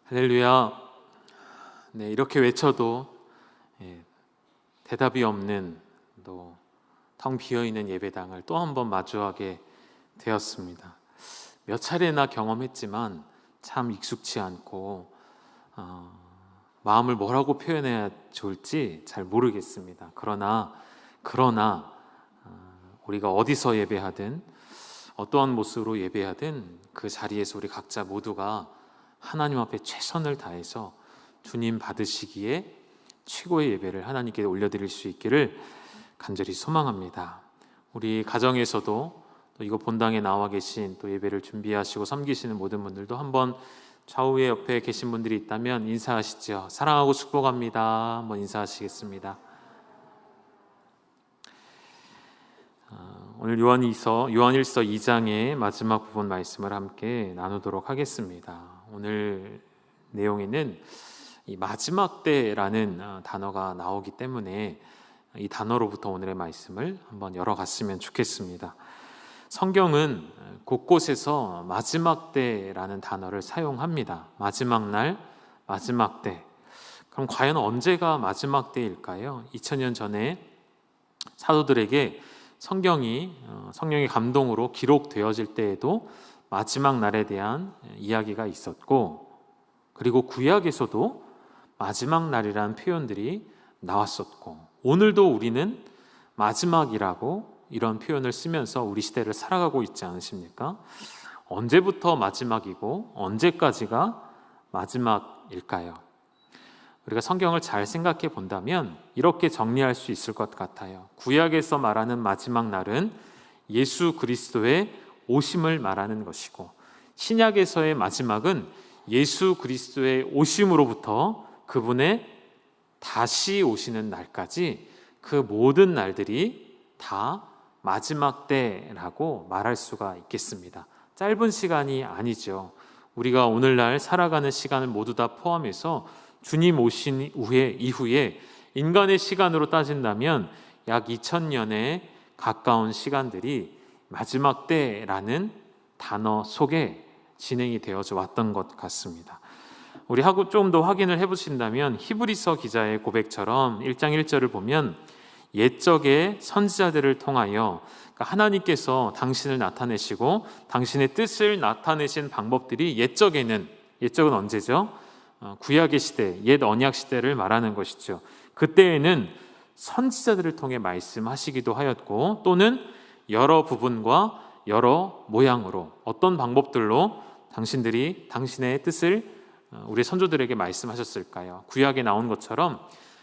할렐루야. 네, 이렇게 외쳐도 대답이 없는 또 텅 비어있는 예배당을 또 한 번 마주하게 되었습니다. 몇 차례나 경험했지만 참 익숙치 않고 마음을 뭐라고 표현해야 좋을지 잘 모르겠습니다. 그러나 우리가 어디서 예배하든 어떠한 모습으로 예배하든 그 자리에서 우리 각자 모두가 하나님 앞에 최선을 다해서 주님 받으시기에 최고의 예배를 하나님께 올려드릴 수 있기를 간절히 소망합니다. 우리 가정에서도 또 이거 본당에 나와 계신 또 예배를 준비하시고 섬기시는 모든 분들도 한번 좌우에 옆에 계신 분들이 있다면 인사하시죠. 사랑하고 축복합니다. 한번 인사하시겠습니다. 오늘 요한일서 2장의 마지막 부분 말씀을 함께 나누도록 하겠습니다. 오늘 내용에는 이 마지막 때라는 단어가 나오기 때문에 이 단어로부터 오늘의 말씀을 한번 열어갔으면 좋겠습니다. 성경은 곳곳에서 마지막 때라는 단어를 사용합니다. 마지막 날, 마지막 때. 그럼 과연 언제가 마지막 때일까요? 2000년 전에 사도들에게 성령의 감동으로 기록되어질 때에도 마지막 날에 대한 이야기가 있었고, 그리고 구약에서도 마지막 날이라는 표현들이 나왔었고, 오늘도 우리는 마지막이라고 이런 표현을 쓰면서 우리 시대를 살아가고 있지 않으십니까? 언제부터 마지막이고 언제까지가 마지막일까요? 우리가 성경을 잘 생각해 본다면 이렇게 정리할 수 있을 것 같아요. 구약에서 말하는 마지막 날은 예수 그리스도의 오심을 말하는 것이고, 신약에서의 마지막은 예수 그리스도의 오심으로부터 그분의 다시 오시는 날까지 그 모든 날들이 다 마지막 때라고 말할 수가 있겠습니다. 짧은 시간이 아니죠. 우리가 오늘날 살아가는 시간을 모두 다 포함해서 주님 오신 이후에 인간의 시간으로 따진다면 약 2000년에 가까운 시간들이 마지막 때라는 단어 속에 진행이 되어져 왔던 것 같습니다. 우리 좀 더 확인을 해보신다면 히브리서 기자의 고백처럼 1장 1절을 보면 옛적의 선지자들을 통하여, 그러니까 하나님께서 당신을 나타내시고 당신의 뜻을 나타내신 방법들이 옛적은 언제죠? 구약의 시대, 옛 언약 시대를 말하는 것이죠. 그때에는 선지자들을 통해 말씀하시기도 하였고, 또는 여러 부분과 여러 모양으로 어떤 방법들로 당신들이 당신의 뜻을 우리 선조들에게 말씀하셨을까요? 구약에 나온 것처럼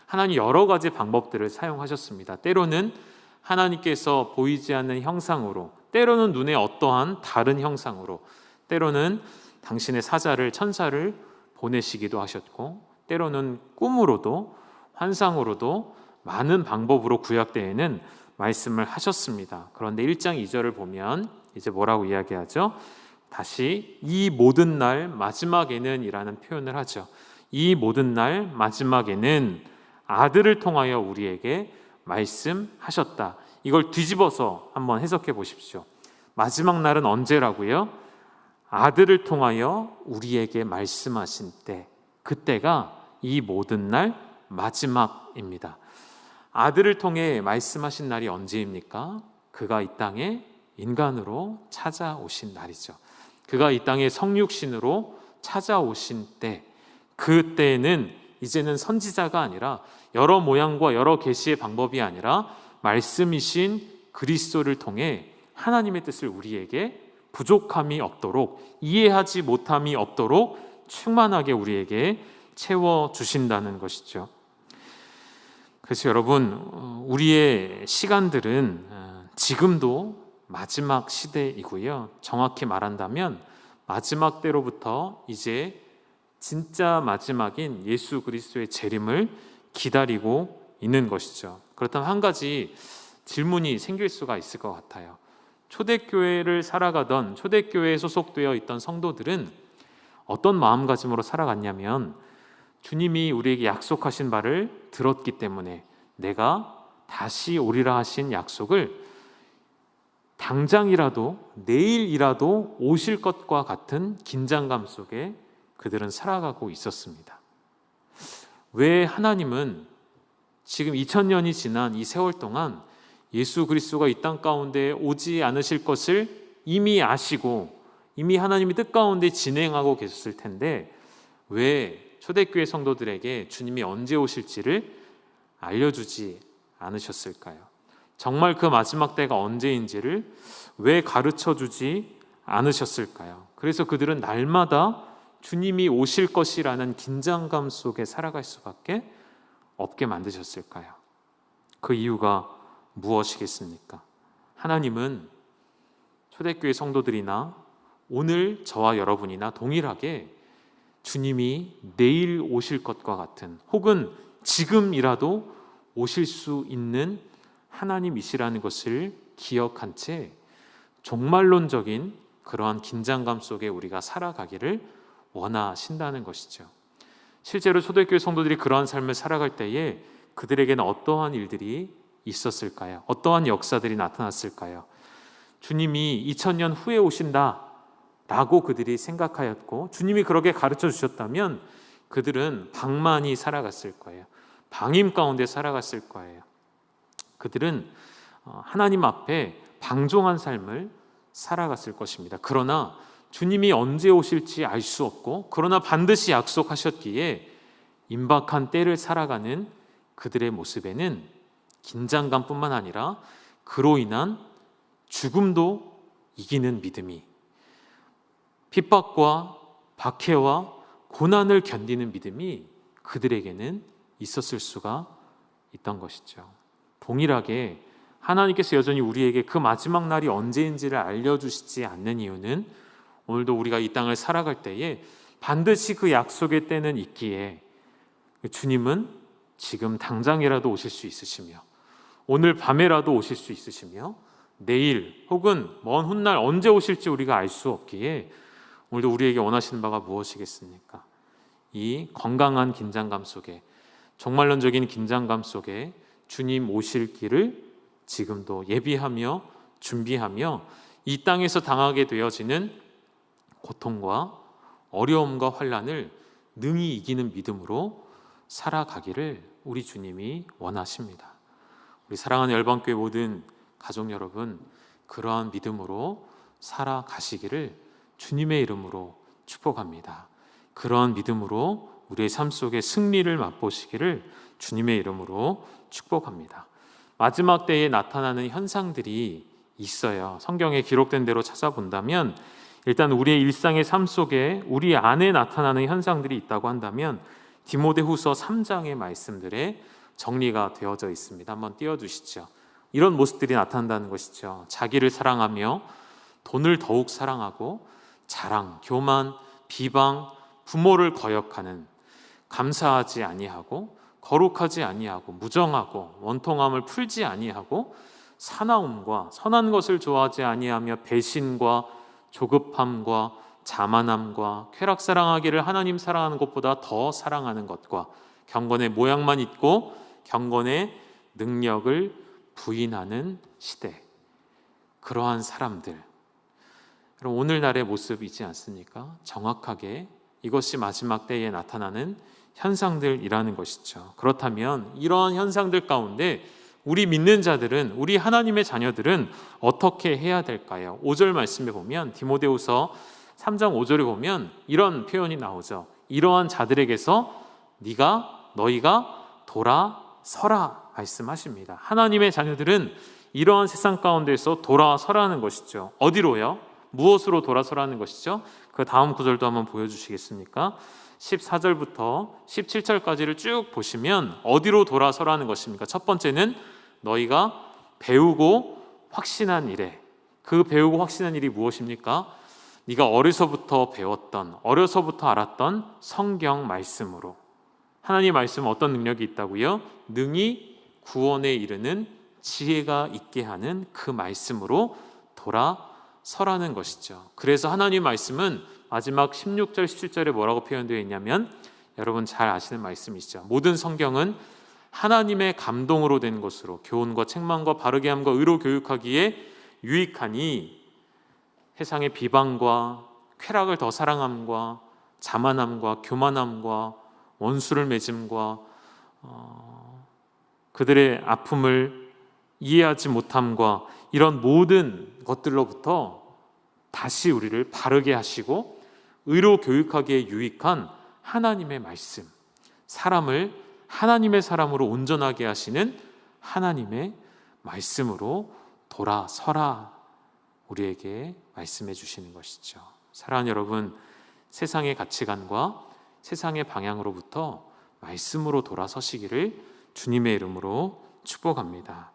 하나님 여러 가지 방법들을 사용하셨습니다. 때로는 하나님께서 보이지 않는 형상으로, 때로는 눈에 어떠한 다른 형상으로, 때로는 당신의 사자를, 천사를 보내시기도 하셨고, 때로는 꿈으로도 환상으로도 많은 방법으로 구약 때에는 말씀을 하셨습니다. 그런데 1장 2절을 보면 이제 뭐라고 이야기하죠? 다시 이 모든 날 마지막에는 이라는 표현을 하죠. 이 모든 날 마지막에는 아들을 통하여 우리에게 말씀하셨다. 이걸 뒤집어서 한번 해석해 보십시오. 마지막 날은 언제라고요? 아들을 통하여 우리에게 말씀하신 때, 그때가 이 모든 날 마지막입니다. 아들을 통해 말씀하신 날이 언제입니까? 그가 이 땅에 인간으로 찾아오신 날이죠. 그가 이 땅에 성육신으로 찾아오신 때, 그때는 이제는 선지자가 아니라 여러 모양과 여러 계시의 방법이 아니라 말씀이신 그리스도를 통해 하나님의 뜻을 우리에게 부족함이 없도록, 이해하지 못함이 없도록 충만하게 우리에게 채워주신다는 것이죠. 그래서 여러분, 우리의 시간들은 지금도 마지막 시대이고요. 정확히 말한다면 마지막 때로부터 이제 진짜 마지막인 예수 그리스도의 재림을 기다리고 있는 것이죠. 그렇다면 한 가지 질문이 생길 수가 있을 것 같아요. 초대교회를 살아가던, 초대교회에 소속되어 있던 성도들은 어떤 마음가짐으로 살아갔냐면, 주님이 우리에게 약속하신 바를 들었기 때문에 내가 다시 오리라 하신 약속을 당장이라도, 내일이라도 오실 것과 같은 긴장감 속에 그들은 살아가고 있었습니다. 왜 하나님은 지금 2000년이 지난 이 세월 동안 예수 그리스도가 이 땅 가운데 오지 않으실 것을 이미 아시고 이미 하나님이 뜻 가운데 진행하고 계셨을 텐데 왜 초대교회 성도들에게 주님이 언제 오실지를 알려주지 않으셨을까요? 정말 그 마지막 때가 언제인지를 왜 가르쳐주지 않으셨을까요? 그래서 그들은 날마다 주님이 오실 것이라는 긴장감 속에 살아갈 수밖에 없게 만드셨을까요? 그 이유가 무엇이겠습니까? 하나님은 초대교회 성도들이나 오늘 저와 여러분이나 동일하게 주님이 내일 오실 것과 같은 혹은 지금이라도 오실 수 있는 하나님이시라는 것을 기억한 채 종말론적인 그러한 긴장감 속에 우리가 살아가기를 원하신다는 것이죠. 실제로 초대교회 성도들이 그러한 삶을 살아갈 때에 그들에게는 어떠한 일들이 있었을까요? 어떠한 역사들이 나타났을까요? 주님이 2000년 후에 오신다 라고 그들이 생각하였고 주님이 그렇게 가르쳐 주셨다면 그들은 방만히 살아갔을 거예요. 방임 가운데 살아갔을 거예요. 그들은 하나님 앞에 방종한 삶을 살아갔을 것입니다. 그러나 주님이 언제 오실지 알 수 없고 그러나 반드시 약속하셨기에 임박한 때를 살아가는 그들의 모습에는 긴장감뿐만 아니라 그로 인한 죽음도 이기는 믿음이, 핍박과 박해와 고난을 견디는 믿음이 그들에게는 있었을 수가 있던 것이죠. 동일하게 하나님께서 여전히 우리에게 그 마지막 날이 언제인지를 알려주시지 않는 이유는 오늘도 우리가 이 땅을 살아갈 때에 반드시 그 약속의 때는 있기에 주님은 지금 당장이라도 오실 수 있으시며 오늘 밤에라도 오실 수 있으시며 내일 혹은 먼 훗날 언제 오실지 우리가 알 수 없기에 오늘도 우리에게 원하시는 바가 무엇이겠습니까? 이 건강한 긴장감 속에 종말론적인 긴장감 속에 주님 오실 길을 지금도 예비하며 준비하며 이 땅에서 당하게 되어지는 고통과 어려움과 환난을 능히 이기는 믿음으로 살아가기를 우리 주님이 원하십니다. 우리 사랑하는 열방교회 모든 가족 여러분, 그러한 믿음으로 살아가시기를 주님의 이름으로 축복합니다. 그러한 믿음으로 우리의 삶 속에 승리를 맛보시기를 주님의 이름으로 축복합니다. 마지막 때에 나타나는 현상들이 있어요. 성경에 기록된 대로 찾아본다면 일단 우리의 일상의 삶 속에 우리 안에 나타나는 현상들이 있다고 한다면 디모데후서 3장의 말씀들에 정리가 되어져 있습니다. 한번 띄워주시죠. 이런 모습들이 나타난다는 것이죠. 자기를 사랑하며 돈을 더욱 사랑하고 자랑, 교만, 비방, 부모를 거역하는, 감사하지 아니하고 거룩하지 아니하고 무정하고 원통함을 풀지 아니하고 사나움과 선한 것을 좋아하지 아니하며 배신과 조급함과 자만함과 쾌락사랑하기를 하나님 사랑하는 것보다 더 사랑하는 것과 경건의 모양만 있고 경건의 능력을 부인하는 시대, 그러한 사람들, 그럼 오늘날의 모습이지 않습니까? 정확하게 이것이 마지막 때에 나타나는 현상들이라는 것이죠. 그렇다면 이러한 현상들 가운데 우리 믿는 자들은, 우리 하나님의 자녀들은 어떻게 해야 될까요? 5절 말씀에 보면, 디모데후서 3장 5절에 보면 이런 표현이 나오죠. 이러한 자들에게서 너희가 돌아서라 말씀하십니다. 하나님의 자녀들은 이러한 세상 가운데서 돌아서라는 것이죠. 어디로요? 무엇으로 돌아서라는 것이죠? 그 다음 구절도 한번 보여주시겠습니까? 14절부터 17절까지를 쭉 보시면 어디로 돌아서라는 것입니까? 첫 번째는 너희가 배우고 확신한 일에, 그 배우고 확신한 일이 무엇입니까? 네가 어려서부터 배웠던, 어려서부터 알았던 성경 말씀으로. 하나님 말씀은 어떤 능력이 있다고요? 능히 구원에 이르는 지혜가 있게 하는 그 말씀으로 돌아서라는 것이죠. 그래서 하나님 말씀은 마지막 16절, 17절에 뭐라고 표현되어 있냐면 여러분 잘 아시는 말씀이시죠. 모든 성경은 하나님의 감동으로 된 것으로 교훈과 책망과 바르게 함과 의로 교육하기에 유익하니 세상의 비방과 쾌락을 더 사랑함과 자만함과 교만함과 원수를 맺음과 그들의 아픔을 이해하지 못함과 이런 모든 것들로부터 다시 우리를 바르게 하시고 의로 교육하기에 유익한 하나님의 말씀, 사람을 하나님의 사람으로 온전하게 하시는 하나님의 말씀으로 돌아서라 우리에게 말씀해 주시는 것이죠. 사랑하는 여러분, 세상의 가치관과 세상의 방향으로부터 말씀으로 돌아서시기를 주님의 이름으로 축복합니다.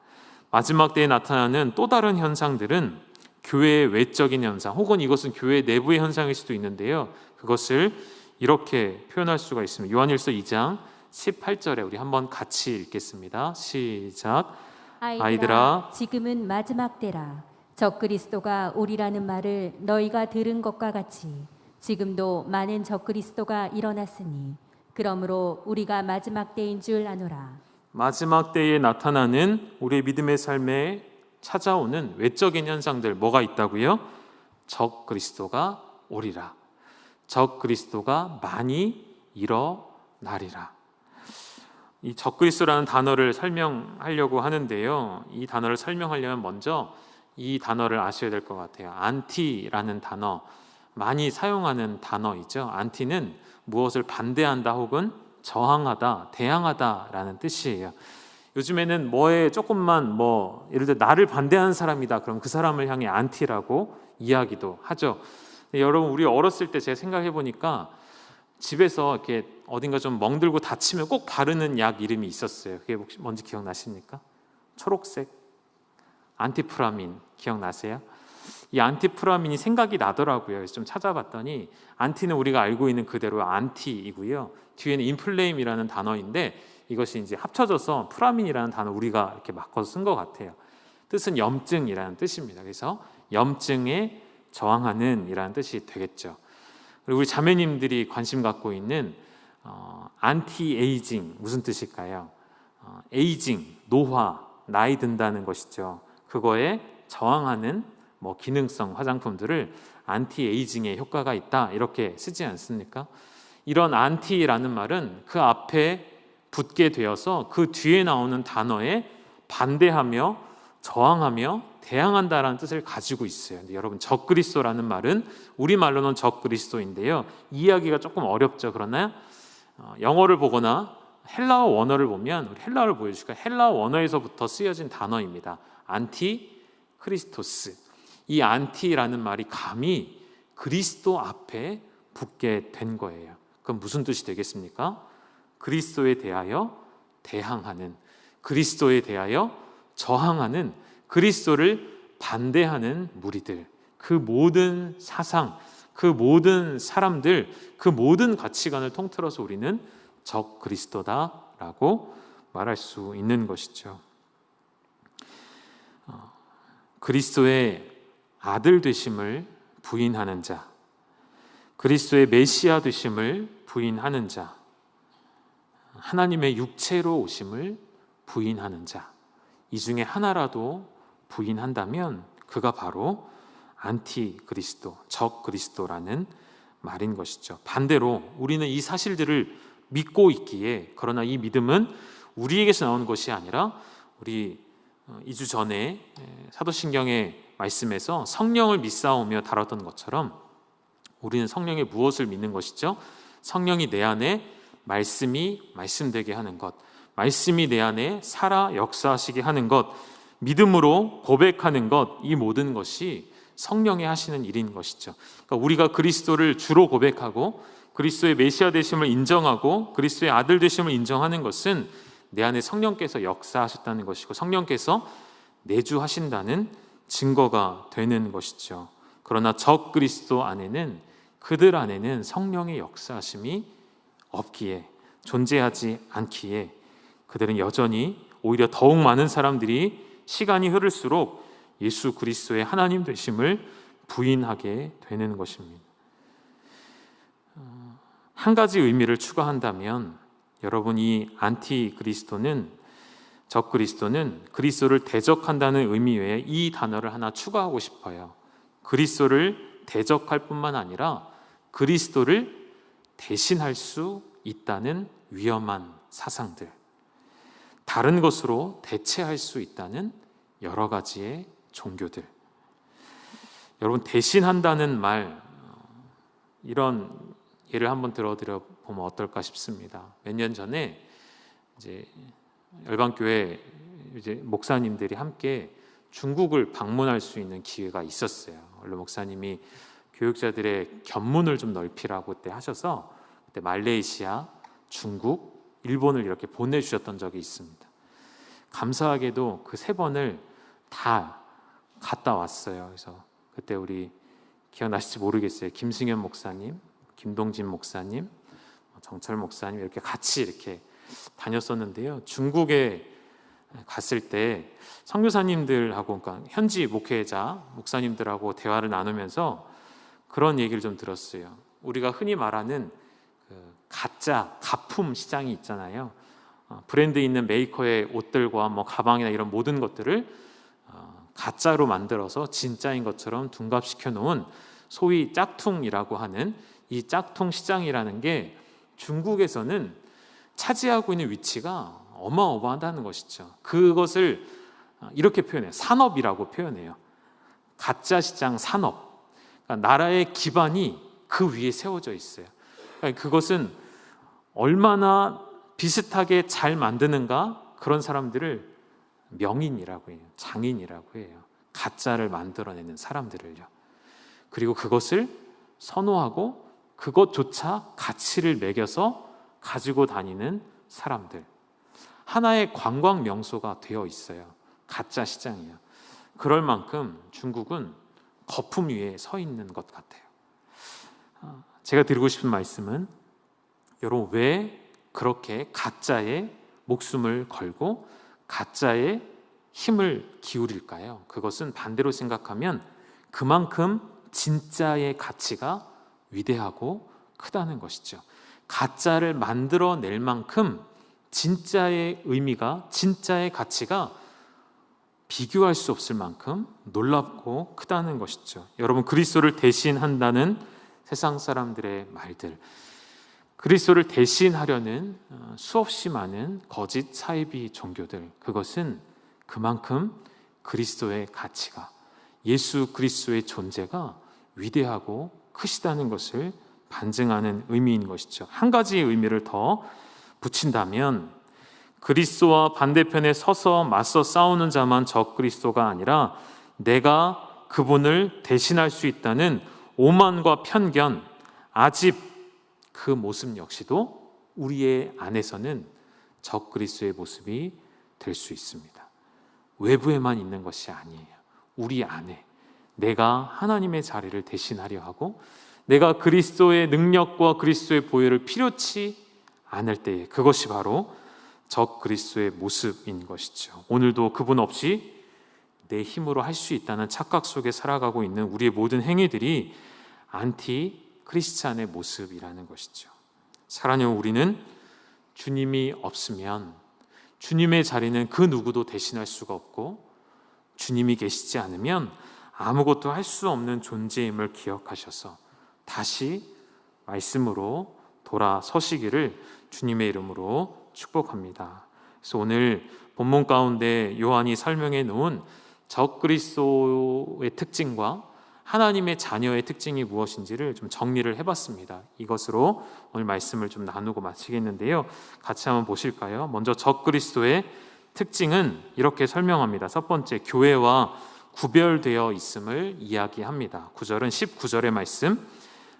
마지막 때에 나타나는 또 다른 현상들은 교회의 외적인 현상, 혹은 이것은 교회 내부의 현상일 수도 있는데요, 그것을 이렇게 표현할 수가 있습니다. 요한일서 2장 18절에 우리 한번 같이 읽겠습니다. 시작. 아이들아, 지금은 마지막 때라. 적그리스도가 오리라는 말을 너희가 들은 것과 같이 지금도 많은 적그리스도가 일어났으니 그러므로 우리가 마지막 때인 줄 아노라. 마지막 때에 나타나는 우리의 믿음의 삶에 찾아오는 외적인 현상들 뭐가 있다고요? 적그리스도가 오리라. 적그리스도가 많이 일어나리라. 이 적그리스도라는 단어를 설명하려고 하는데요, 이 단어를 설명하려면 먼저 이 단어를 아셔야 될 것 같아요. 안티라는 단어, 많이 사용하는 단어이죠. 안티는 무엇을 반대한다 혹은 저항하다, 대항하다라는 뜻이에요. 요즘에는 뭐에 조금만 예를 들어 나를 반대하는 사람이다 그럼 그 사람을 향해 안티라고 이야기도 하죠. 여러분, 우리 어렸을 때 제가 생각해 보니까 집에서 이렇게 어딘가 좀 멍들고 다치면 꼭 바르는 약 이름이 있었어요. 그게 혹시 뭔지 기억나십니까? 초록색 안티프라민 기억나세요? 이 안티프라민이 생각이 나더라고요. 그래서 좀 찾아봤더니 안티는 우리가 알고 있는 그대로 안티이고요, 뒤에는 인플레임이라는 단어인데 이것이 이제 합쳐져서 프라민이라는 단어 우리가 이렇게 바꿔서 쓴 것 같아요. 뜻은 염증이라는 뜻입니다. 그래서 염증에 저항하는 이라는 뜻이 되겠죠. 그리고 우리 자매님들이 관심 갖고 있는 안티 에이징 무슨 뜻일까요? 에이징, 노화, 나이 든다는 것이죠. 그거에 저항하는 기능성 화장품들을 안티 에이징에 효과가 있다 이렇게 쓰지 않습니까? 이런 안티라는 말은 그 앞에 붙게 되어서 그 뒤에 나오는 단어에 반대하며 저항하며 대항한다라는 뜻을 가지고 있어요. 근데 여러분, 적그리스도라는 말은 우리말로는 적그리스도인데요, 이해하기가 조금 어렵죠. 그러나 영어를 보거나 헬라어 원어를 보면, 우리 헬라어를 보여줄까요? 헬라어 원어에서부터 쓰여진 단어입니다. 안티 크리스토스. 이 안티라는 말이 감히 그리스도 앞에 붙게 된 거예요. 그럼 무슨 뜻이 되겠습니까? 그리스도에 대하여 대항하는, 그리스도에 대하여 저항하는, 그리스도를 반대하는 무리들, 그 모든 사상, 그 모든 사람들, 그 모든 가치관을 통틀어서 우리는 적그리스도다라고 말할 수 있는 것이죠. 그리스도의 아들 되심을 부인하는 자, 그리스도의 메시아 되심을 부인하는 자, 하나님의 육체로 오심을 부인하는 자, 이 중에 하나라도 부인한다면 그가 바로 안티그리스도, 적그리스도라는 말인 것이죠. 반대로 우리는 이 사실들을 믿고 있기에, 그러나 이 믿음은 우리에게서 나오는 것이 아니라 우리 2주 전에 사도신경의 말씀에서 성령을 믿사오며 다뤘던 것처럼 우리는 성령의 무엇을 믿는 것이죠? 성령이 내 안에 말씀이 말씀되게 하는 것, 말씀이 내 안에 살아 역사하시게 하는 것, 믿음으로 고백하는 것, 이 모든 것이 성령이 하시는 일인 것이죠. 그러니까 우리가 그리스도를 주로 고백하고 그리스도의 메시아 되심을 인정하고 그리스도의 아들 되심을 인정하는 것은 내 안에 성령께서 역사하셨다는 것이고 성령께서 내주하신다는 증거가 되는 것이죠. 그러나 적그리스도 안에는, 그들 안에는 성령의 역사하심이 없기에, 존재하지 않기에 그들은 여전히 오히려 더욱 많은 사람들이 시간이 흐를수록 예수 그리스도의 하나님 되심을 부인하게 되는 것입니다. 한 가지 의미를 추가한다면 여러분, 이 안티그리스도는, 적그리스도는 그리스도를 대적한다는 의미 외에 이 단어를 하나 추가하고 싶어요. 그리스도를 대적할 뿐만 아니라 그리스도를 대신할 수 있다는 위험한 사상들, 다른 것으로 대체할 수 있다는 여러 가지의 종교들. 여러분, 대신한다는 말, 이런 예를 한번 들어드려 보면 어떨까 싶습니다. 몇 년 전에 이제 열방교회 이제 목사님들이 함께 중국을 방문할 수 있는 기회가 있었어요. 원래 목사님이 교육자들의 견문을 좀 넓히라고 그때 하셔서 그때 말레이시아, 중국, 일본을 이렇게 보내주셨던 적이 있습니다. 감사하게도 그 3번을 다 갔다 왔어요. 그래서 그때 우리 기억나실지 모르겠어요. 김승현 목사님, 김동진 목사님, 정철 목사님 이렇게 같이 이렇게 다녔었는데요. 중국에 갔을 때 선교사님들하고, 그러니까 현지 목회자 목사님들하고 대화를 나누면서 그런 얘기를 좀 들었어요. 우리가 흔히 말하는 그 가짜 가품 시장이 있잖아요. 브랜드 있는 메이커의 옷들과 뭐 가방이나 이런 모든 것들을 가짜로 만들어서 진짜인 것처럼 둔갑시켜 놓은 소위 짝퉁이라고 하는 이 짝퉁 시장이라는 게 중국에서는 차지하고 있는 위치가 어마어마하다는 것이죠. 그것을 이렇게 표현해요. 산업이라고 표현해요. 가짜 시장 산업. 그러니까 나라의 기반이 그 위에 세워져 있어요. 그러니까 그것은 얼마나 비슷하게 잘 만드는가, 그런 사람들을 명인이라고 해요. 장인이라고 해요. 가짜를 만들어내는 사람들을요. 그리고 그것을 선호하고 그것조차 가치를 매겨서 가지고 다니는 사람들. 하나의 관광 명소가 되어 있어요. 가짜 시장이요. 그럴 만큼 중국은 거품 위에 서 있는 것 같아요. 제가 드리고 싶은 말씀은, 여러분, 왜 그렇게 가짜에 목숨을 걸고 가짜에 힘을 기울일까요? 그것은 반대로 생각하면 그만큼 진짜의 가치가 위대하고 크다는 것이죠. 가짜를 만들어낼 만큼 진짜의 의미가, 진짜의 가치가 비교할 수 없을 만큼 놀랍고 크다는 것이죠. 여러분, 그리스도를 대신한다는 세상 사람들의 말들, 그리스도를 대신하려는 수없이 많은 거짓 사이비 종교들, 그것은 그만큼 그리스도의 가치가, 예수 그리스도의 존재가 위대하고 크시다는 것을 반증하는 의미인 것이죠. 한 가지의 의미를 더 붙인다면, 그리스도와 반대편에 서서 맞서 싸우는 자만 적 그리스도가 아니라 내가 그분을 대신할 수 있다는 오만과 편견, 아집, 그 모습 역시도 우리의 안에서는 적 그리스도의 모습이 될 수 있습니다. 외부에만 있는 것이 아니에요. 우리 안에 내가 하나님의 자리를 대신하려 하고 내가 그리스도의 능력과 그리스도의 보혈을 필요치 않을 때에, 그것이 바로 적 그리스도의 모습인 것이죠. 오늘도 그분 없이 내 힘으로 할 수 있다는 착각 속에 살아가고 있는 우리의 모든 행위들이 안티 크리스찬의 모습이라는 것이죠. 사랑하는 우리는 주님이 없으면 주님의 자리는 그 누구도 대신할 수가 없고, 주님이 계시지 않으면 아무것도 할 수 없는 존재임을 기억하셔서 다시 말씀으로 돌아서시기를 주님의 이름으로 축복합니다. 그래서 오늘 본문 가운데 요한이 설명해 놓은 적 그리스도의 특징과 하나님의 자녀의 특징이 무엇인지를 좀 정리를 해봤습니다. 이것으로 오늘 말씀을 좀 나누고 마치겠는데요. 같이 한번 보실까요? 먼저 적 그리스도의 특징은 이렇게 설명합니다. 첫 번째, 교회와 구별되어 있음을 이야기합니다. 9절은 19절의 말씀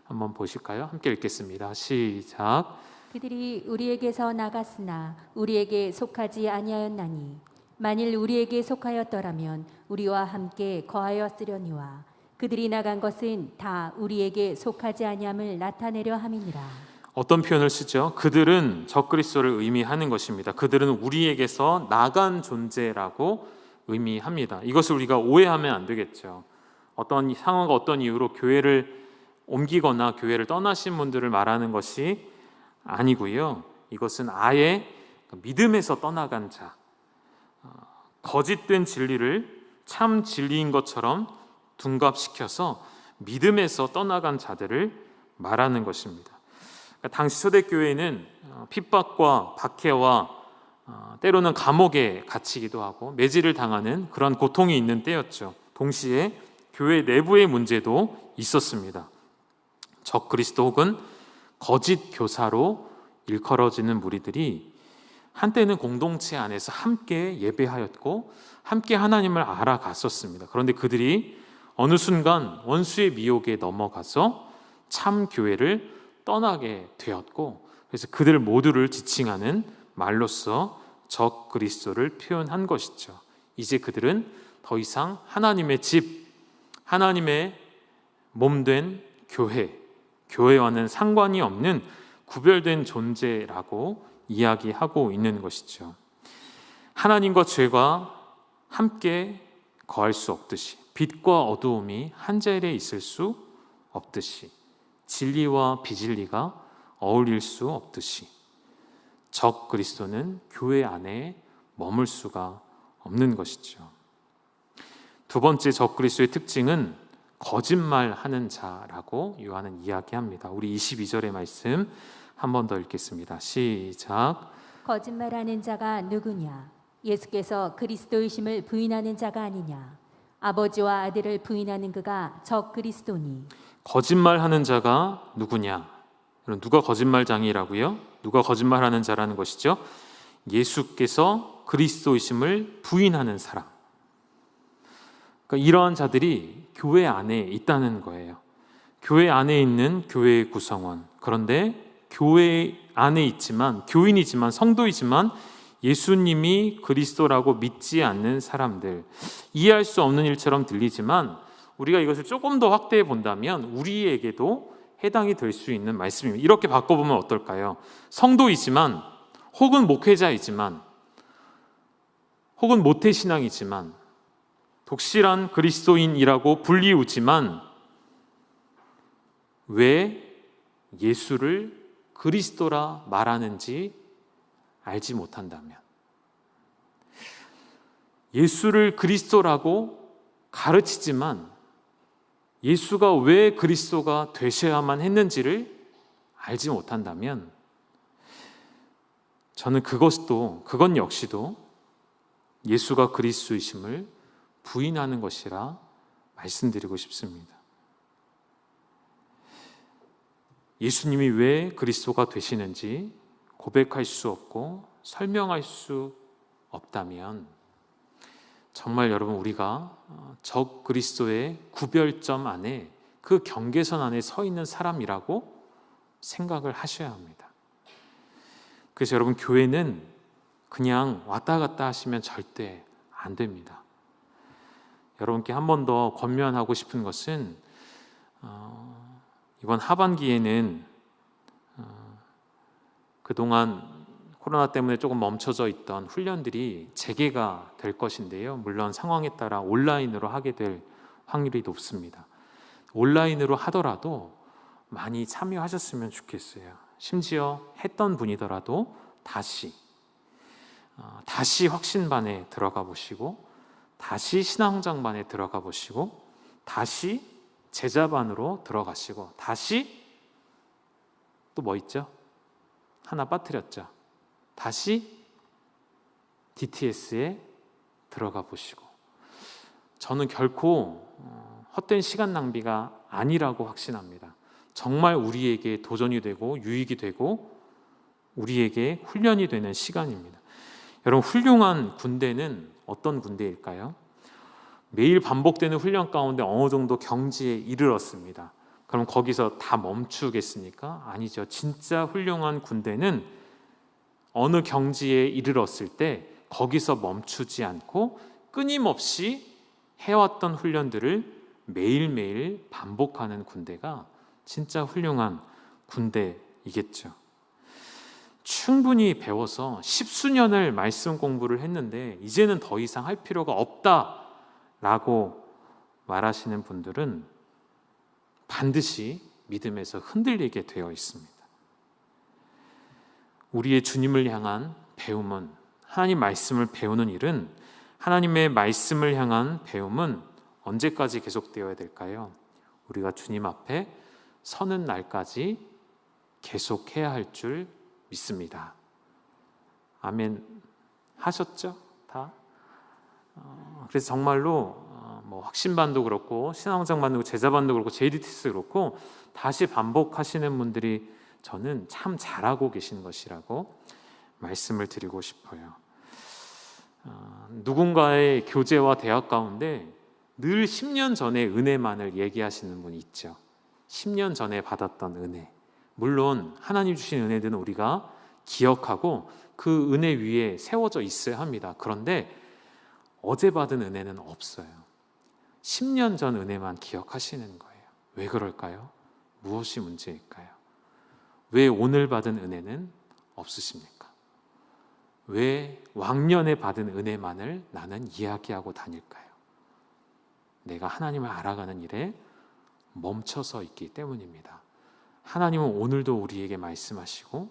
한번 보실까요? 함께 읽겠습니다. 시작. 그들이 우리에게서 나갔으나 우리에게 속하지 아니하였나니 만일 우리에게 속하였더라면 우리와 함께 거하였으려니와 그들이 나간 것은 다 우리에게 속하지 아니함을 나타내려 함이니라. 어떤 표현을 쓰죠? 그들은 적그리스도를 의미하는 것입니다. 그들은 우리에게서 나간 존재라고 의미합니다. 이것을 우리가 오해하면 안 되겠죠. 어떤 상황과 어떤 이유로 교회를 옮기거나 교회를 떠나신 분들을 말하는 것이 아니고요. 이것은 아예 믿음에서 떠나간 자, 거짓된 진리를 참 진리인 것처럼 둔갑시켜서 믿음에서 떠나간 자들을 말하는 것입니다. 그러니까 당시 초대교회는 핍박과 박해와 때로는 감옥에 갇히기도 하고 매질을 당하는 그런 고통이 있는 때였죠. 동시에 교회 내부의 문제도 있었습니다. 적그리스도 혹은 거짓 교사로 일컬어지는 무리들이 한때는 공동체 안에서 함께 예배하였고 함께 하나님을 알아갔었습니다. 그런데 그들이 어느 순간 원수의 미혹에 넘어가서 참 교회를 떠나게 되었고, 그래서 그들 모두를 지칭하는 말로써 적그리스도를 표현한 것이죠. 이제 그들은 더 이상 하나님의 집, 하나님의 몸된 교회와는 상관이 없는 구별된 존재라고 이야기하고 있는 것이죠. 하나님과 죄가 함께 거할 수 없듯이, 빛과 어두움이 한 자리에 있을 수 없듯이, 진리와 비진리가 어울릴 수 없듯이 적 그리스도는 교회 안에 머물 수가 없는 것이죠. 두 번째 적 그리스도의 특징은 거짓말하는 자라고 요한은 이야기합니다. 우리 22절의 말씀 한 번 더 읽겠습니다. 시작. 거짓말하는 자가 누구냐? 예수께서 그리스도이심을 부인하는 자가 아니냐? 아버지와 아들을 부인하는 그가 적 그리스도니. 거짓말하는 자가 누구냐? 누가 거짓말장이라고요? 누가 거짓말하는 자라는 것이죠? 예수께서 그리스도이심을 부인하는 사람. 그러니까 이러한 자들이 교회 안에 있다는 거예요. 교회 안에 있는 교회의 구성원. 그런데 교회 안에 있지만, 교인이지만, 성도이지만 예수님이 그리스도라고 믿지 않는 사람들, 이해할 수 없는 일처럼 들리지만 우리가 이것을 조금 더 확대해 본다면 우리에게도 해당이 될 수 있는 말씀입니다. 이렇게 바꿔보면 어떨까요? 성도이지만, 혹은 목회자이지만, 혹은 모태신앙이지만, 독실한 그리스도인이라고 불리우지만 왜 예수를 그리스도라 말하는지 알지 못한다면, 예수를 그리스도라고 가르치지만 예수가 왜 그리스도가 되셔야만 했는지를 알지 못한다면 저는 그건 역시도 예수가 그리스도이심을 부인하는 것이라 말씀드리고 싶습니다. 예수님이 왜 그리스도가 되시는지 고백할 수 없고 설명할 수 없다면 정말 여러분, 우리가 적 그리스도의 구별점 안에, 그 경계선 안에 서 있는 사람이라고 생각을 하셔야 합니다. 그래서 여러분, 교회는 그냥 왔다 갔다 하시면 절대 안 됩니다. 여러분께 한 번 더 권면하고 싶은 것은 이번 하반기에는 그동안 코로나 때문에 조금 멈춰져 있던 훈련들이 재개가 될 것인데요. 물론 상황에 따라 온라인으로 하게 될 확률이 높습니다. 온라인으로 하더라도 많이 참여하셨으면 좋겠어요. 심지어 했던 분이더라도 다시 확신반에 들어가 보시고, 다시 신앙장반에 들어가 보시고, 다시 제자반으로 들어가시고, 다시 또 뭐 있죠? 하나 빠뜨렸죠. 다시 DTS에 들어가 보시고, 저는 결코 헛된 시간 낭비가 아니라고 확신합니다. 정말 우리에게 도전이 되고 유익이 되고 우리에게 훈련이 되는 시간입니다. 여러분, 훌륭한 군대는 어떤 군대일까요? 매일 반복되는 훈련 가운데 어느 정도 경지에 이르렀습니다. 그럼 거기서 다 멈추겠습니까? 아니죠. 진짜 훌륭한 군대는 어느 경지에 이르렀을 때 거기서 멈추지 않고 끊임없이 해왔던 훈련들을 매일매일 반복하는 군대가 진짜 훌륭한 군대이겠죠. 충분히 배워서 10수년을 말씀 공부를 했는데 이제는 더 이상 할 필요가 없다라고 말하시는 분들은 반드시 믿음에서 흔들리게 되어 있습니다. 우리의 주님을 향한 배움은, 하나님 말씀을 배우는 일은, 하나님의 말씀을 향한 배움은 언제까지 계속되어야 될까요? 우리가 주님 앞에 서는 날까지 계속해야 할 줄 믿습니다. 아멘 하셨죠? 다? 그래서 정말로 뭐 확신반도 그렇고 신앙장반도 그렇고 제자반도 그렇고 JDTS 그렇고 다시 반복하시는 분들이 저는 참 잘하고 계신 것이라고 말씀을 드리고 싶어요. 누군가의 교제와 대화 가운데 늘 10년 전의 은혜만을 얘기하시는 분이 있죠. 10년 전에 받았던 은혜. 물론 하나님 주신 은혜들은 우리가 기억하고 그 은혜 위에 세워져 있어야 합니다. 그런데 어제 받은 은혜는 없어요. 10년 전 은혜만 기억하시는 거예요. 왜 그럴까요? 무엇이 문제일까요? 왜 오늘 받은 은혜는 없으십니까? 왜 왕년에 받은 은혜만을 나는 이야기하고 다닐까요? 내가 하나님을 알아가는 일에 멈춰서 있기 때문입니다. 하나님은 오늘도 우리에게 말씀하시고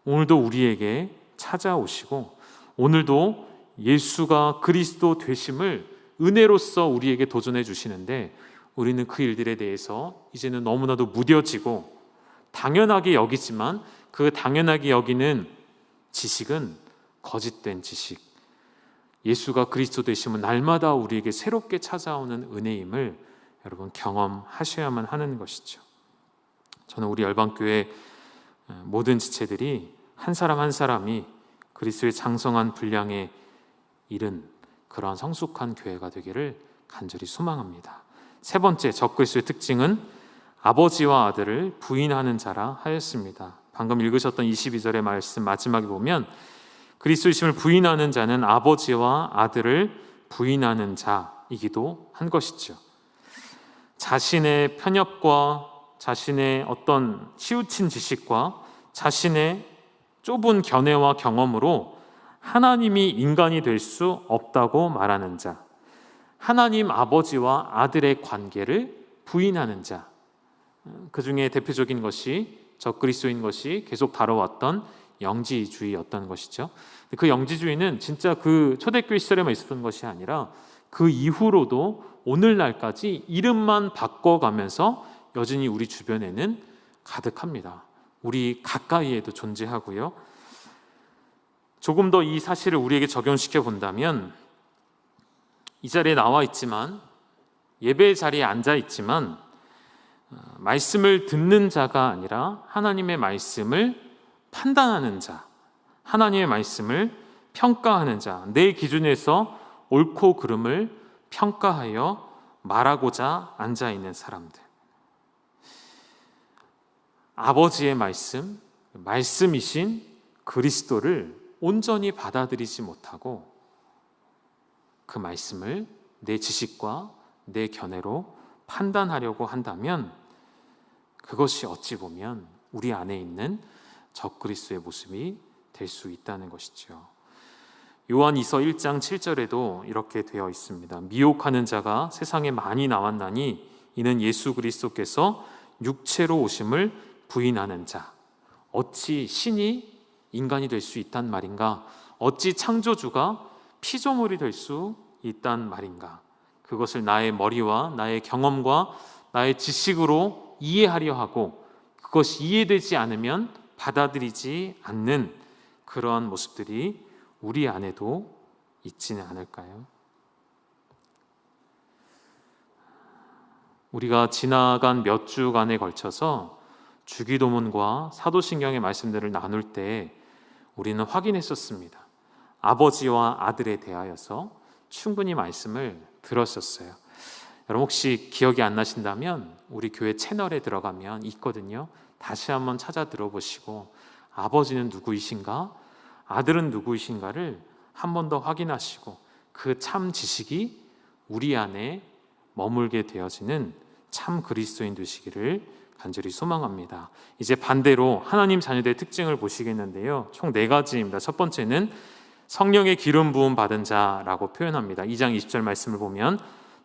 오늘도 우리에게 찾아오시고 오늘도 예수가 그리스도 되심을 은혜로서 우리에게 도전해 주시는데 우리는 그 일들에 대해서 이제는 너무나도 무뎌지고 당연하게 여기지만 그 당연하게 여기는 지식은 거짓된 지식, 예수가 그리스도 되심은 날마다 우리에게 새롭게 찾아오는 은혜임을 여러분 경험하셔야만 하는 것이죠. 저는 우리 열방교회 모든 지체들이 한 사람 한 사람이 그리스도의 장성한 분량에 이른 그러한 성숙한 교회가 되기를 간절히 소망합니다. 세 번째, 적그리스도의 특징은 아버지와 아들을 부인하는 자라 하였습니다. 방금 읽으셨던 22절의 말씀 마지막에 보면 그리스도이심을 부인하는 자는 아버지와 아들을 부인하는 자이기도 한 것이죠. 자신의 편협과 자신의 어떤 치우친 지식과 자신의 좁은 견해와 경험으로 하나님이 인간이 될 수 없다고 말하는 자, 하나님 아버지와 아들의 관계를 부인하는 자, 그 중에 대표적인 것이 적그리스도인 것이 계속 다뤄왔던 영지주의였던 것이죠. 그 영지주의는 진짜 그 초대교회 시절에만 있었던 것이 아니라 그 이후로도 오늘날까지 이름만 바꿔가면서 여전히 우리 주변에는 가득합니다. 우리 가까이에도 존재하고요. 조금 더 이 사실을 우리에게 적용시켜 본다면 이 자리에 나와 있지만 예배 자리에 앉아 있지만 말씀을 듣는 자가 아니라 하나님의 말씀을 판단하는 자, 하나님의 말씀을 평가하는 자, 내 기준에서 옳고 그름을 평가하여 말하고자 앉아 있는 사람들. 아버지의 말씀, 말씀이신 그리스도를 온전히 받아들이지 못하고 그 말씀을 내 지식과 내 견해로 판단하려고 한다면 그것이 어찌 보면 우리 안에 있는 적그리스도의 모습이 될 수 있다는 것이죠. 요한이서 1장 7절에도 이렇게 되어 있습니다. 미혹하는 자가 세상에 많이 나왔나니 이는 예수 그리스도께서 육체로 오심을 부인하는 자. 어찌 신이 인간이 될 수 있단 말인가? 어찌 창조주가 피조물이 될 수 있단 말인가? 그것을 나의 머리와 나의 경험과 나의 지식으로 이해하려 하고 그것이 이해되지 않으면 받아들이지 않는 그러한 모습들이 우리 안에도 있지는 않을까요? 우리가 지나간 몇 주간에 걸쳐서 주기도문과 사도신경의 말씀들을 나눌 때 우리는 확인했었습니다. 아버지와 아들에 대하여서 충분히 말씀을 들었었어요. 여러분 혹시 기억이 안 나신다면 우리 교회 채널에 들어가면 있거든요. 다시 한번 찾아 들어보시고 아버지는 누구이신가? 아들은 누구이신가를 한 번 더 확인하시고 그 참 지식이 우리 안에 머물게 되어지는 참 그리스도인 되시기를 간절히 소망합니다. 이제 반대로 하나님 자녀들의 특징을 보시겠는데요. 총 4가지입니다. 첫 번째는 성령의 기름 부음 받은 자라고 표현합니다. 2장 20절 말씀을 보면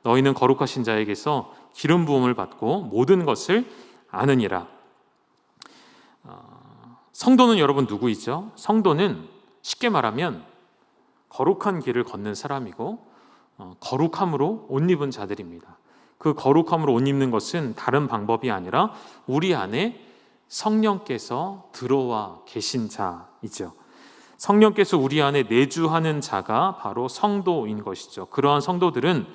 너희는 거룩하신 자에게서 기름 부음을 받고 모든 것을 아느니라. 성도는 여러분 누구이죠? 성도는 쉽게 말하면 거룩한 길을 걷는 사람이고 거룩함으로 옷 입은 자들입니다. 그 거룩함으로 옷 입는 것은 다른 방법이 아니라 우리 안에 성령께서 들어와 계신 자이죠. 성령께서 우리 안에 내주하는 자가 바로 성도인 것이죠. 그러한 성도들은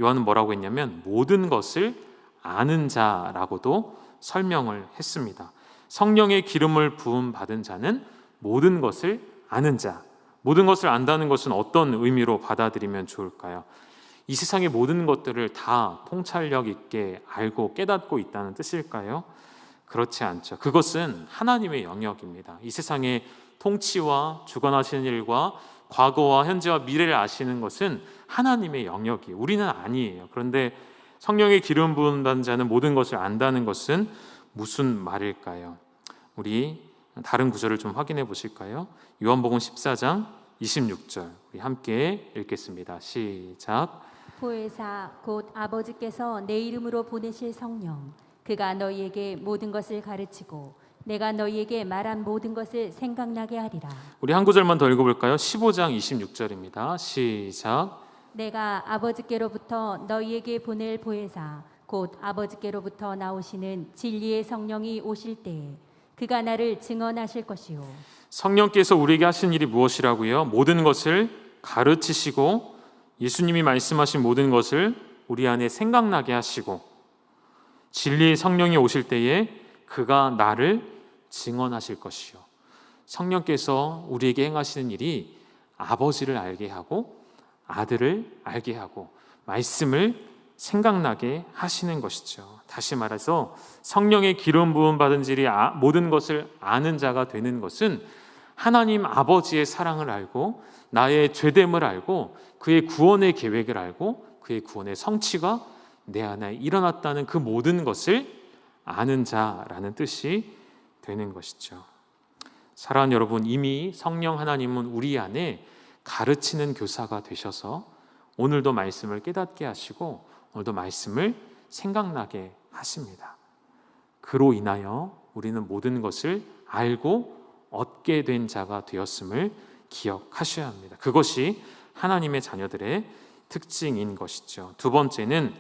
요한은 뭐라고 했냐면 모든 것을 아는 자라고도 설명을 했습니다. 성령의 기름을 부음 받은 자는 모든 것을 아는 자. 모든 것을 안다는 것은 어떤 의미로 받아들이면 좋을까요? 이 세상의 모든 것들을 다 통찰력 있게 알고 깨닫고 있다는 뜻일까요? 그렇지 않죠. 그것은 하나님의 영역입니다. 이 세상의 통치와 주관하시는 일과 과거와 현재와 미래를 아시는 것은 하나님의 영역이에요. 우리는 아니에요. 그런데 성령의 기름 부은 받은 자는 모든 것을 안다는 것은 무슨 말일까요? 우리 다른 구절을 좀 확인해 보실까요? 요한복음 14장 26절 우리 함께 읽겠습니다. 시작. 보혜사 곧 아버지께서 내 이름으로 보내실 성령 그가 너희에게 모든 것을 가르치고 내가 너희에게 말한 모든 것을 생각나게 하리라. 우리 한 구절만 더 읽어볼까요? 15장 26절입니다. 시작. 내가 아버지께로부터 너희에게 보낼 보혜사 곧 아버지께로부터 나오시는 진리의 성령이 오실 때에 그가 나를 증언하실 것이요. 성령께서 우리에게 하신 일이 무엇이라고요? 모든 것을 가르치시고 예수님이 말씀하신 모든 것을 우리 안에 생각나게 하시고 진리의 성령이 오실 때에 그가 나를 증언하실 것이요. 성령께서 우리에게 행하시는 일이 아버지를 알게 하고 아들을 알게 하고 말씀을 생각나게 하시는 것이죠. 다시 말해서 성령의 기름 부음 받은 자들이 모든 것을 아는 자가 되는 것은 하나님 아버지의 사랑을 알고 나의 죄됨을 알고 그의 구원의 계획을 알고 그의 구원의 성취가 내 안에 일어났다는 그 모든 것을 아는 자라는 뜻이 되는 것이죠. 사랑하는 여러분, 이미 성령 하나님은 우리 안에 가르치는 교사가 되셔서 오늘도 말씀을 깨닫게 하시고 오늘도 말씀을 생각나게 하십니다. 그로 인하여 우리는 모든 것을 알고 얻게 된 자가 되었음을 기억하셔야 합니다. 그것이 하나님의 자녀들의 특징인 것이죠. 두 번째는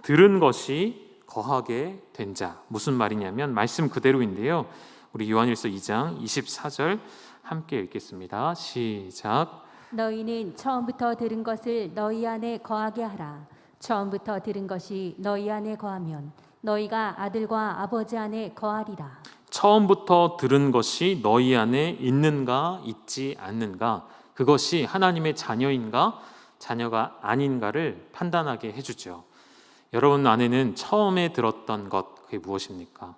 들은 것이 거하게 된 자. 무슨 말이냐면 말씀 그대로인데요. 우리 요한일서 2장 24절 함께 읽겠습니다. 시작. 너희는 처음부터 들은 것을 너희 안에 거하게 하라. 처음부터 들은 것이 너희 안에 거하면 너희가 아들과 아버지 안에 거하리라. 처음부터 들은 것이 너희 안에 있는가 있지 않는가, 그것이 하나님의 자녀인가 자녀가 아닌가를 판단하게 해주죠. 여러분 안에는 처음에 들었던 것, 그게 무엇입니까?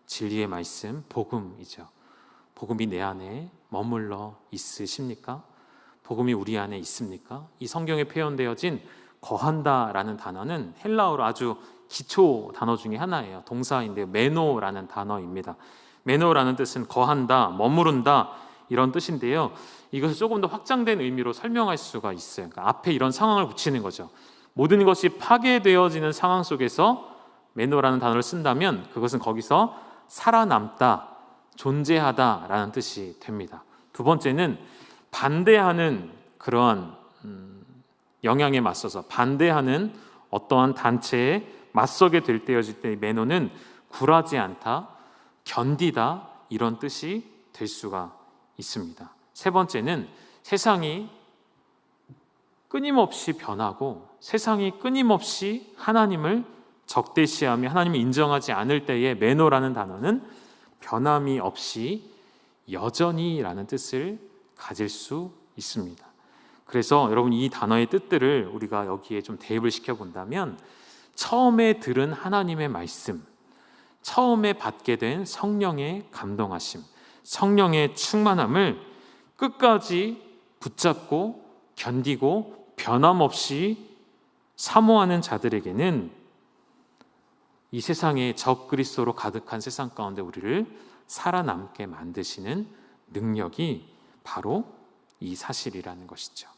진리의 말씀, 복음이죠. 복음이 내 안에 머물러 있으십니까? 복음이 우리 안에 있습니까? 이 성경에 표현되어진 거한다라는 단어는 헬라어로 아주 기초 단어 중에 하나예요. 동사인데 메노라는 단어입니다. 메노라는 뜻은 거한다, 머무른다 이런 뜻인데요. 이것을 조금 더 확장된 의미로 설명할 수가 있어요. 그러니까 앞에 이런 상황을 붙이는 거죠. 모든 것이 파괴되어지는 상황 속에서 메노라는 단어를 쓴다면 그것은 거기서 살아남다, 존재하다라는 뜻이 됩니다. 두 번째는 반대하는 그러한 영향에 맞서서 반대하는 어떠한 단체에 맞서게 될 때여질 때 매너는 굴하지 않다, 견디다 이런 뜻이 될 수가 있습니다. 세 번째는 세상이 끊임없이 변하고 세상이 끊임없이 하나님을 적대시하며 하나님을 인정하지 않을 때의 매너라는 단어는 변함이 없이 여전히라는 뜻을 가질 수 있습니다. 그래서 여러분 이 단어의 뜻들을 우리가 여기에 좀 대입을 시켜본다면 처음에 들은 하나님의 말씀, 처음에 받게 된 성령의 감동하심, 성령의 충만함을 끝까지 붙잡고 견디고 변함없이 사모하는 자들에게는 이 세상에 적그리스도로 가득한 세상 가운데 우리를 살아남게 만드시는 능력이 바로 이 사실이라는 것이죠.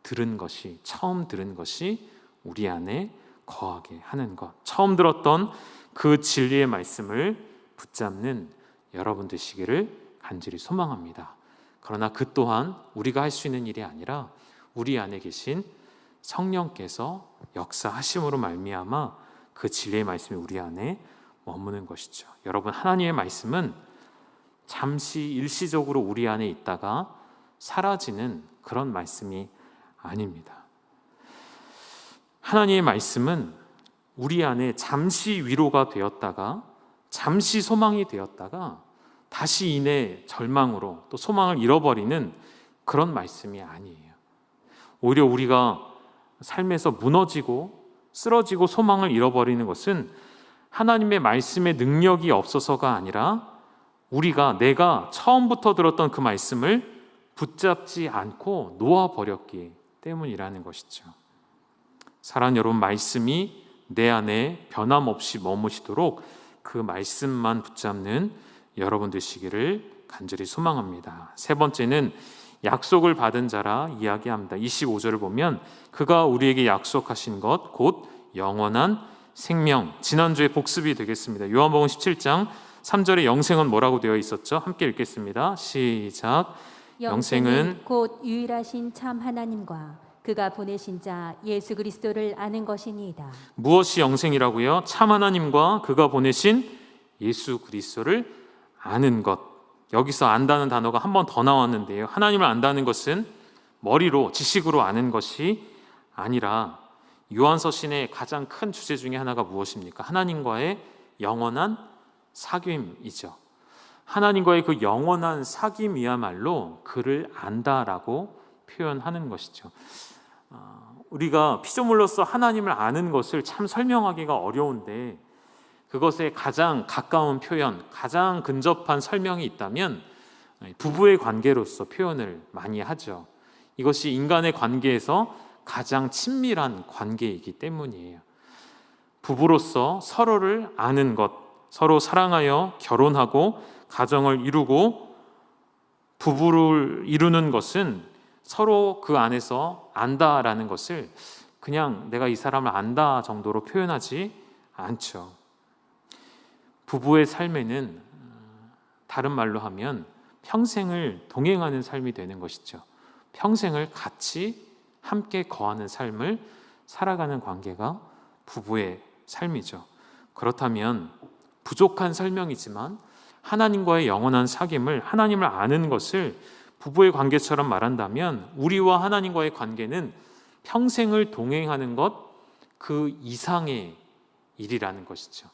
들은 것이, 처음 들은 것이 우리 안에 거하게 하는 것, 처음 들었던 그 진리의 말씀을 붙잡는 여러분 되시기를 간절히 소망합니다. 그러나 그 또한 우리가 할 수 있는 일이 아니라 우리 안에 계신 성령께서 역사하심으로 말미암아 그 진리의 말씀이 우리 안에 머무는 것이죠. 여러분, 하나님의 말씀은 잠시 일시적으로 우리 안에 있다가 사라지는 그런 말씀이 아닙니다. 하나님의 말씀은 우리 안에 잠시 위로가 되었다가 잠시 소망이 되었다가 다시 이내 절망으로 또 소망을 잃어버리는 그런 말씀이 아니에요. 오히려 우리가 삶에서 무너지고 쓰러지고 소망을 잃어버리는 것은 하나님의 말씀의 능력이 없어서가 아니라 내가 처음부터 들었던 그 말씀을 붙잡지 않고 놓아버렸기 때문이라는 것이죠. 사랑하는 여러분, 말씀이 내 안에 변함없이 머무시도록 그 말씀만 붙잡는 여러분 되시기를 간절히 소망합니다. 세 번째는 약속을 받은 자라 이야기합니다. 25절을 보면 그가 우리에게 약속하신 것 곧 영원한 생명, 지난주에 복습이 되겠습니다. 요한복음 17장 3절에 영생은 뭐라고 되어 있었죠? 함께 읽겠습니다. 시작. 영생은 곧 유일하신 참 하나님과 그가 보내신 자 예수 그리스도를 아는 것이니이다. 무엇이 영생이라고요? 참 하나님과 그가 보내신 예수 그리스도를 아는 것. 여기서 안다는 단어가 한 번 더 나왔는데요. 하나님을 안다는 것은 머리로 지식으로 아는 것이 아니라 요한서신의 가장 큰 주제 중에 하나가 무엇입니까? 하나님과의 영원한 사귐이죠. 하나님과의 그 영원한 사귐이야말로 그를 안다라고 표현하는 것이죠. 우리가 피조물로서 하나님을 아는 것을 참 설명하기가 어려운데 그것에 가장 가까운 표현, 가장 근접한 설명이 있다면 부부의 관계로서 표현을 많이 하죠. 이것이 인간의 관계에서 가장 친밀한 관계이기 때문이에요. 부부로서 서로를 아는 것, 서로 사랑하여 결혼하고 가정을 이루고 부부를 이루는 것은 서로 그 안에서 안다라는 것을 그냥 내가 이 사람을 안다 정도로 표현하지 않죠. 부부의 삶에는 다른 말로 하면 평생을 동행하는 삶이 되는 것이죠. 평생을 같이 함께 거하는 삶을 살아가는 관계가 부부의 삶이죠. 그렇다면 부족한 설명이지만 하나님과의 영원한 사귐을, 하나님을 아는 것을 부부의 관계처럼 말한다면 우리와 하나님과의 관계는 평생을 동행하는 것 그 이상의 일이라는 것이죠.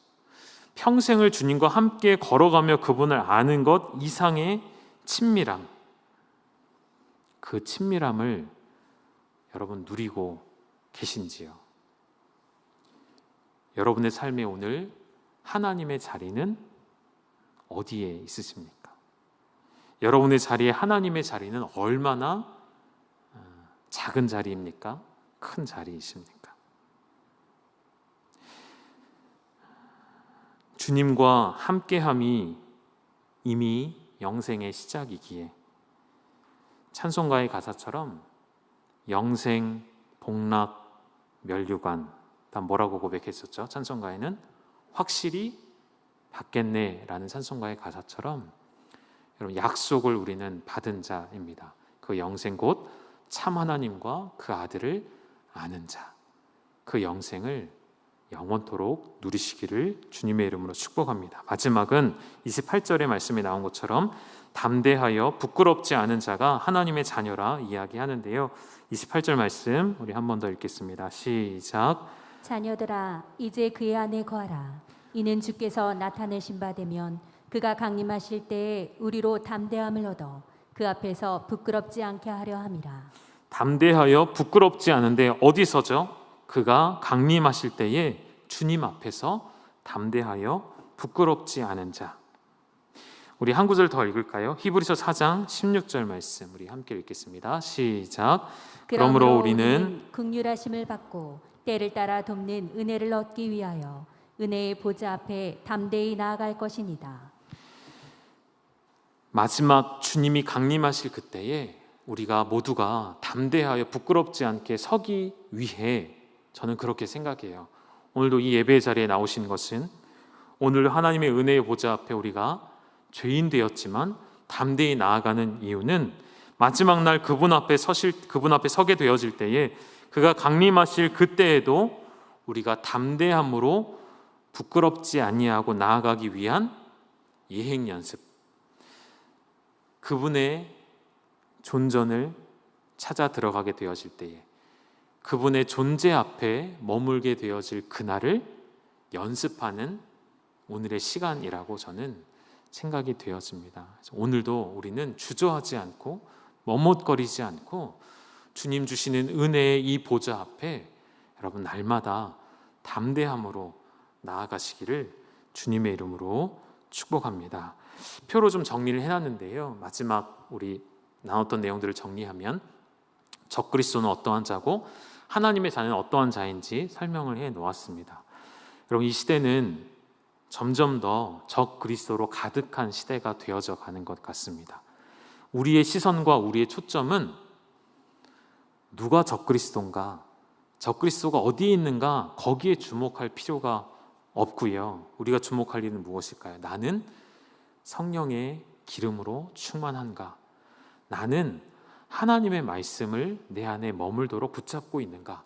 평생을 주님과 함께 걸어가며 그분을 아는 것 이상의 친밀함, 그 친밀함을 여러분 누리고 계신지요? 여러분의 삶에 오늘 하나님의 자리는 어디에 있으십니까? 여러분의 자리에 하나님의 자리는 얼마나 작은 자리입니까? 큰 자리이십니까? 주님과 함께함이 이미 영생의 시작이기에 찬송가의 가사처럼 영생, 복락, 멸류관 다 뭐라고 고백했었죠? 찬송가에는 확실히 받겠네라는 찬송가의 가사처럼 여러분 약속을 우리는 받은 자입니다. 그 영생 곧 참 하나님과 그 아들을 아는 자, 그 영생을 영원토록 누리시기를 주님의 이름으로 축복합니다. 마지막은 28절의 말씀에 나온 것처럼 담대하여 부끄럽지 않은 자가 하나님의 자녀라 이야기하는데요. 28절 말씀 우리 한 번 더 읽겠습니다. 시작. 자녀들아 이제 그의 안에 거하라. 이는 주께서 나타내신 바 되면 그가 강림하실 때에 우리로 담대함을 얻어 그 앞에서 부끄럽지 않게 하려 함이라. 담대하여 부끄럽지 않은데 어디서죠? 그가 강림하실 때에 주님 앞에서 담대하여 부끄럽지 않은 자. 우리 한 구절 더 읽을까요? 히브리서 4장 16절 말씀 우리 함께 읽겠습니다. 시작. 그러므로 우리는 긍휼하심을 받고 때를 따라 돕는 은혜를 얻기 위하여 은혜의 보좌 앞에 담대히 나아갈 것이니이다. 마지막 주님이 강림하실 그때에 우리가 모두가 담대하여 부끄럽지 않게 서기 위해 저는 그렇게 생각해요. 오늘도 이 예배의 자리에 나오신 것은 오늘 하나님의 은혜의 보좌 앞에 우리가 죄인 되었지만 담대히 나아가는 이유는 마지막 날 그분 앞에 서게 되어질 때에 그가 강림하실 그때에도 우리가 담대함으로 부끄럽지 아니하고 나아가기 위한 예행 연습, 그분의 존전을 찾아 들어가게 되어질 때에 그분의 존재 앞에 머물게 되어질 그날을 연습하는 오늘의 시간이라고 저는 생각이 되었습니다. 오늘도 우리는 주저하지 않고 머뭇거리지 않고 주님 주시는 은혜의 이 보좌 앞에 여러분 날마다 담대함으로 나아가시기를 주님의 이름으로 축복합니다. 표로 좀 정리를 해놨는데요, 마지막 우리 나눴던 내용들을 정리하면 적그리스도는 어떠한 자고 하나님의 자는 어떠한 자인지 설명을 해 놓았습니다. 여러분, 이 시대는 점점 더 적그리스도로 가득한 시대가 되어져 가는 것 같습니다. 우리의 시선과 우리의 초점은 누가 적그리스도인가, 적그리스도가 어디에 있는가, 거기에 주목할 필요가 없고요. 우리가 주목할 일은 무엇일까요? 나는 성령의 기름으로 충만한가? 나는 하나님의 말씀을 내 안에 머물도록 붙잡고 있는가?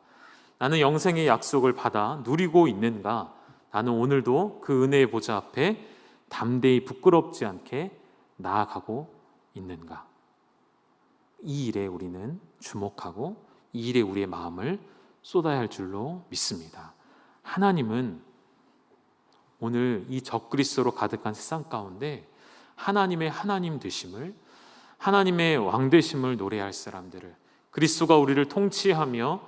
나는 영생의 약속을 받아 누리고 있는가? 나는 오늘도 그 은혜의 보좌 앞에 담대히 부끄럽지 않게 나아가고 있는가? 이 일에 우리는 주목하고 이 일에 우리의 마음을 쏟아야 할 줄로 믿습니다. 하나님은 오늘 이 적그리스도로 가득한 세상 가운데 하나님의 하나님 되심을, 하나님의 왕 되심을 노래할 사람들을, 그리스도가 우리를 통치하며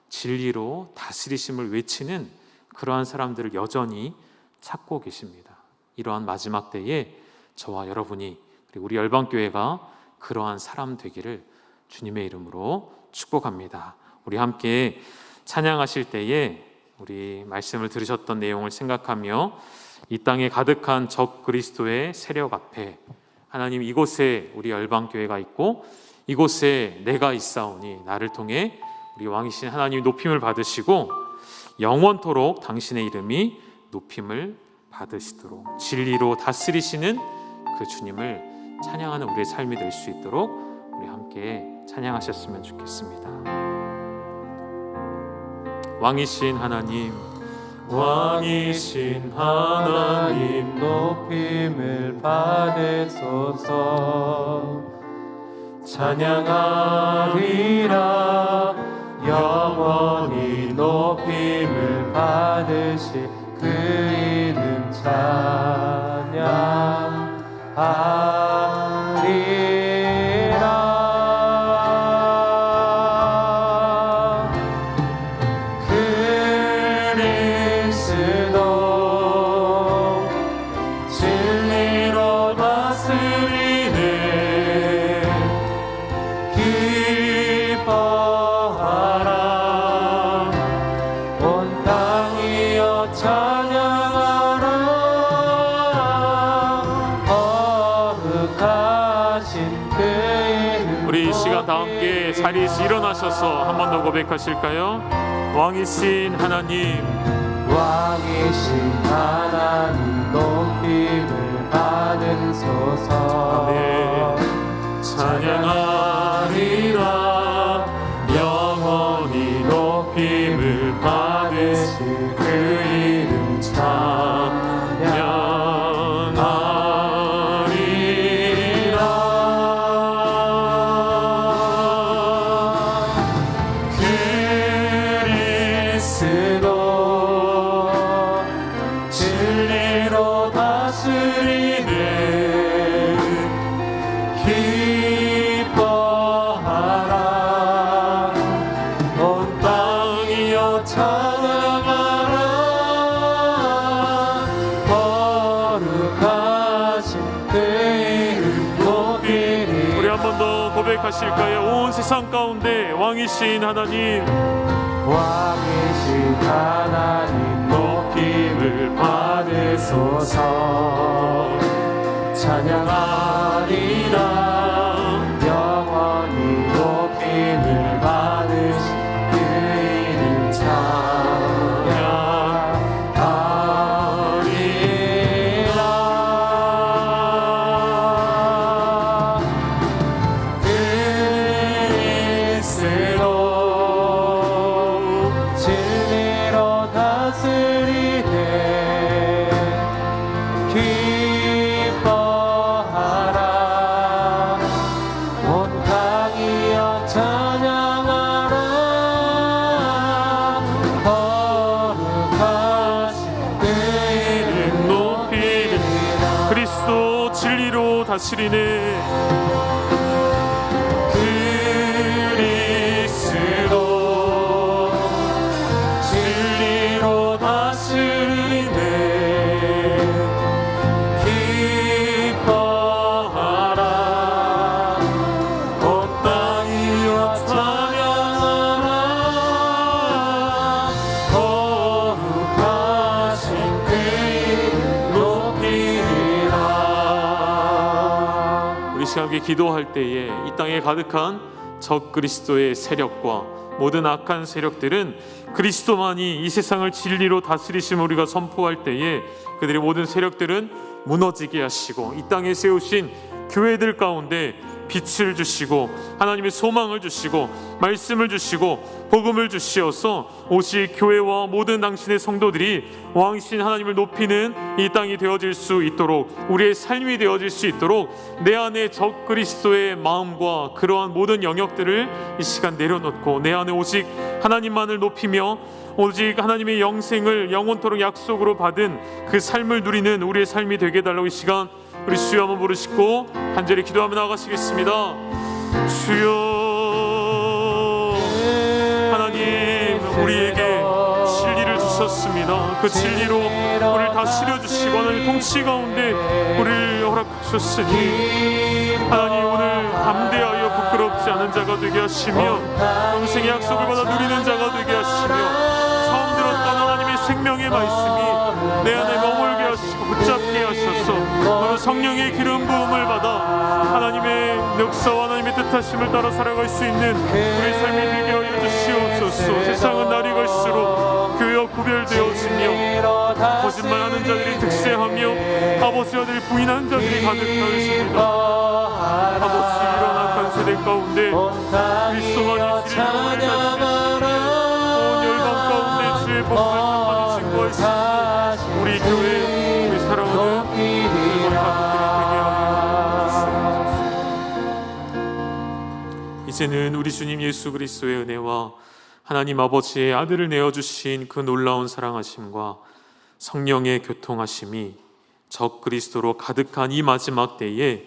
진리로 다스리심을 외치는 그러한 사람들을 여전히 찾고 계십니다. 이러한 마지막 때에 저와 여러분이, 그리고 우리 열방교회가 그러한 사람 되기를 주님의 이름으로 축복합니다. 우리 함께 찬양하실 때에 우리 말씀을 들으셨던 내용을 생각하며 이 땅에 가득한 적 그리스도의 세력 앞에 하나님, 이곳에 우리 열방교회가 있고 이곳에 내가 있사오니 나를 통해 우리 왕이신 하나님이 높임을 받으시고 영원토록 당신의 이름이 높임을 받으시도록 진리로 다스리시는 그 주님을 찬양하는 우리의 삶이 될 수 있도록 우리 함께 찬양하셨으면 좋겠습니다. 왕이신 하나님, 왕이신 하나님 높임을 받으소서. 찬양하리라 영원히 높임을 받으실 그 이름 찬양하리라. 진리로 다스리네 기뻐하라. 온 땅이여 찬양하라. 거룩하신 그 이름. 우리 이 시간 다 함께 자리에서 일어나셔서 한 번 더 고백하실까요? 왕이신 하나님, 왕이신 하나님 높임을 받으소서. 아멘. 찬양하리라 영원히 높임을 받으실 그 이름 찬양하리라. 그리스도 진리로 다스리네 기뻐하라. 온 땅이여 찬양하라. 거룩하신 그 이름 높이리. 우리 한 번 더 고백하실까요? 온 세상 가운데 왕이신 하나님, 왕이신 하나님 높임을 받으소서. 찬양하리라 영원히 높임을 받으신 그 이름 찬양하리라. 그리스도 진리로 다스리네 다스리네. 그리스도 진리로 다스리네. 기뻐하라 온 땅이여 찬양하라. 거룩하신 그의 높이라. 우리 시간에 기도할 때에 이 땅에 가득한 적 그리스도의 세력과 모든 악한 세력들은 그리스도만이 이 세상을 진리로 다스리심을 우리가 선포할 때에 그들의 모든 세력들은 무너지게 하시고 이 땅에 세우신 교회들 가운데 빛을 주시고 하나님의 소망을 주시고 말씀을 주시고 복음을 주시어서 오직 교회와 모든 당신의 성도들이 왕이신 하나님을 높이는 이 땅이 되어질 수 있도록, 우리의 삶이 되어질 수 있도록 내 안에 적 그리스도의 마음과 그러한 모든 영역들을 이 시간 내려놓고 내 안에 오직 하나님만을 높이며 오직 하나님의 영생을 영원토록 약속으로 받은 그 삶을 누리는 우리의 삶이 되게 해달라고 이 시간 우리 주여 한번 부르시고 간절히 기도하며 나가시겠습니다. 주여, 하나님 우리에게 진리를 주셨습니다. 그 진리로 우리를 다스려 주시고 하나님 통치 가운데 우리를 허락하셨으니 하나님 오늘 담대하여 부끄럽지 않은 자가 되게 하시며 영생의 약속을 받아 누리는 자가 되게 하시며 처음 들었던 하나님의 생명의 말씀이 내 안에 머물게 하시고 붙잡게 하셔서 오늘 성령의 기름 부음을 받아 하나님의 역사와 하나님의 뜻하심을 따라 살아갈 수 있는 우리의 삶이 되게 하여 주시옵소서. 세상은 날이 갈수록 교회와 구별되어지며 거짓말하는 자들이 득세하며 아버지 아들이 부인하는 자들이 가득하였습니다. 아버지 이런 악한 세대 가운데 그리스도만이 진리로 우리를 다스리시며 온 열방 가운데 주의 복음을 한마디 증거하시며 우리 교회 우리 사랑하는 우리 가족들이 되게 하여 주시옵소서. 이제는 우리 주님 예수 그리스도의 은혜와 하나님 아버지의 아들을 내어주신 그 놀라운 사랑하심과 성령의 교통하심이 적 그리스도로 가득한 이 마지막 때에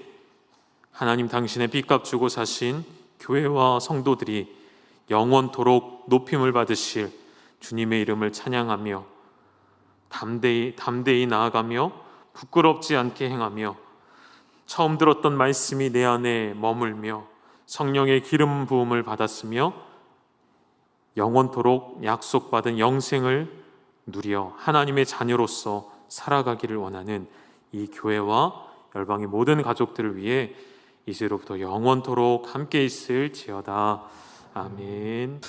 하나님 당신의 빚값 주고 사신 교회와 성도들이 영원토록 높임을 받으실 주님의 이름을 찬양하며 담대히 나아가며 부끄럽지 않게 행하며 처음 들었던 말씀이 내 안에 머물며 성령의 기름 부음을 받았으며 영원토록 약속받은 영생을 누려 하나님의 자녀로서 살아가기를 원하는 이 교회와 열방의 모든 가족들을 위해 이제로부터 영원토록 함께 있을지어다. 아멘.